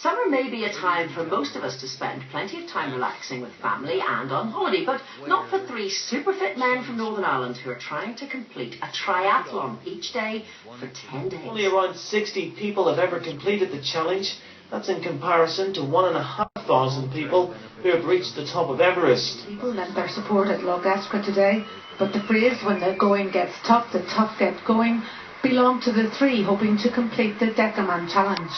Summer may be a time for most of us to spend plenty of time relaxing with family and on holiday, but not for 3 super fit men from Northern Ireland who are trying to complete a triathlon each day for 10 days. Only around 60 people have ever completed the challenge. That's in comparison to 1,500 people who have reached the top of Everest. People lent their support at Lough Escra today, but the phrase "when the going gets tough, the tough get going" belonged to the 3 hoping to complete the Decaman challenge.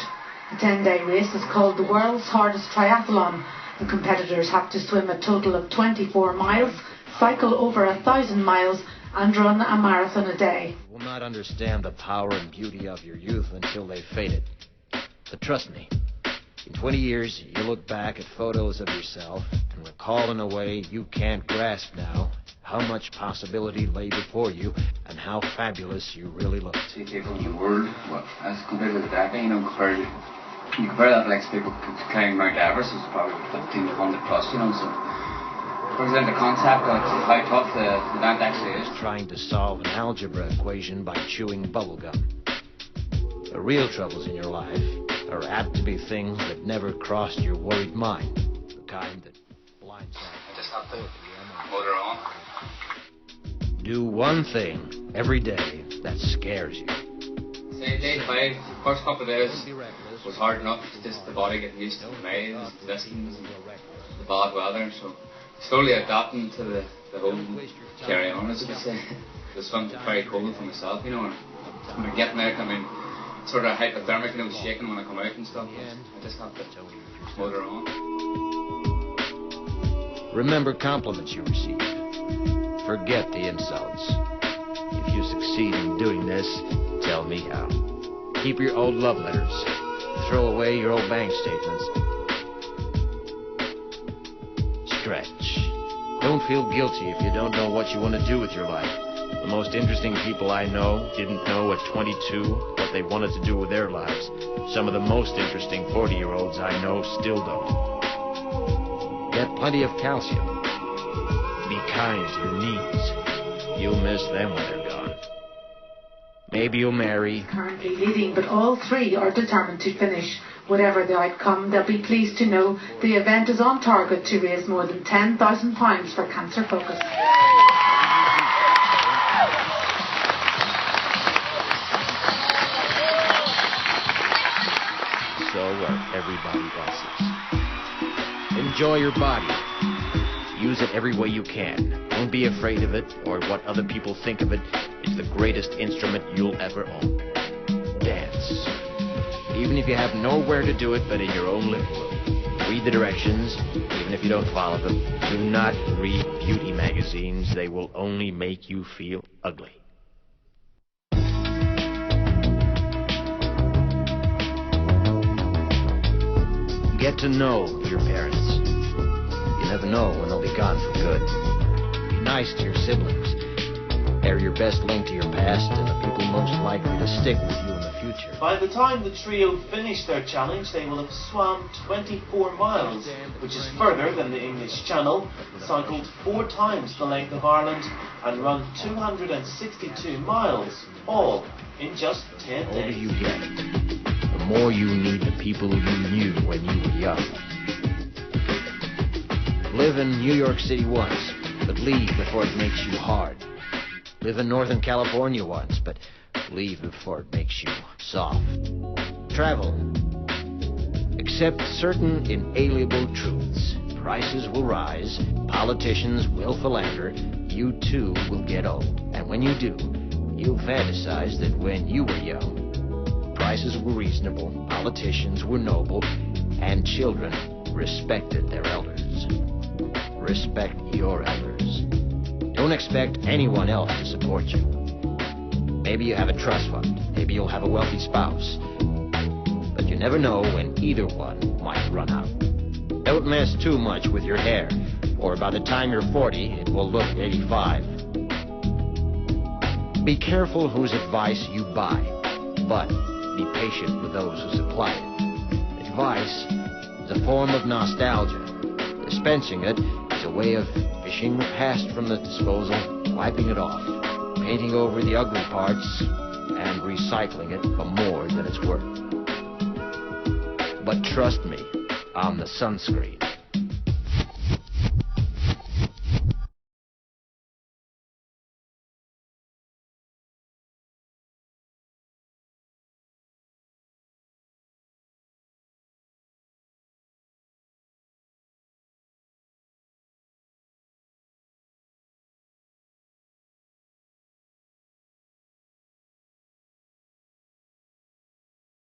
The 10-day race is called the world's hardest triathlon. The competitors have to swim a total of 24 miles, cycle over 1,000 miles and run a marathon a day. You will not understand the power and beauty of your youth until they've faded. But trust me, in 20 years you'll look back at photos of yourself and recall in a way you can't grasp now how much possibility lay before you and how fabulous you really looked. See people in the world, well, as compared with the Dakar, you compare that like people climbing Mount Everest, it's probably 1,500 plus, so it brings in the concept of how tough the event actually is. Trying to solve an algebra equation by chewing bubblegum. The real troubles in your life are apt to be things that never crossed your worried mind, the kind that blindsides. I just have to motor on. Do one thing every day that scares you. Say day 5, first couple of days was hard enough, just the body getting used to the maze, the distance, the bad weather, so slowly adapting to the whole carry on, as you could say. The swim's very cold for myself, and when I get out, sort of hypothermic, shaking when I come out and stuff. I just have to motor on. Remember compliments you receive. Forget the insults. If you succeed in doing this, tell me how. Keep your old love letters. Throw away your old bank statements. Stretch. Don't feel guilty if you don't know what you want to do with your life. The most interesting people I know didn't know at 22 what they wanted to do with their lives. Some of the most interesting 40-year-olds I know still don't. Get plenty of calcium. Be kind to your knees. You'll miss them when they're gone. Maybe you'll marry. Currently leading, but all 3 are determined to finish. Whatever the outcome, they'll be pleased to know the event is on target to raise more than £10,000 for Cancer Focus. So everybody else's. Enjoy your body. Use it every way you can. Don't be afraid of it or what other people think of it. It's the greatest instrument you'll ever own. Dance. Even if you have nowhere to do it but in your own living room. Read the directions, even if you don't follow them. Do not read beauty magazines. They will only make you feel ugly. Get to know your parents. You never know when they'll be gone for good. Be nice to your siblings. They're your best link to your past and the people most likely to stick with you in the future. By the time the trio finish their challenge, they will have swam 24 miles, which is further than the English Channel, cycled 4 times the length of Ireland, and run 262 miles, all in just 10 The older days. you get, the more you need the people you knew when you were young. Live in New York City once, but leave before it makes you hard. Live in Northern California once, but leave before it makes you soft. Travel. Accept certain inalienable truths. Prices will rise, politicians will philander, you too will get old. And when you do, you'll fantasize that when you were young, prices were reasonable, politicians were noble, and children respected their elders. Respect your elders. Don't expect anyone else to support you. Maybe you have a trust fund. Maybe you'll have a wealthy spouse. But you never know when either one might run out. Don't mess too much with your hair, or by the time you're 40, it will look 85. Be careful whose advice you buy, but be patient with those who supply it. Advice is a form of nostalgia. Dispensing it is a way of fishing the past from the disposal, wiping it off, painting over the ugly parts, and recycling it for more than it's worth. But But trust me, I'm the sunscreen.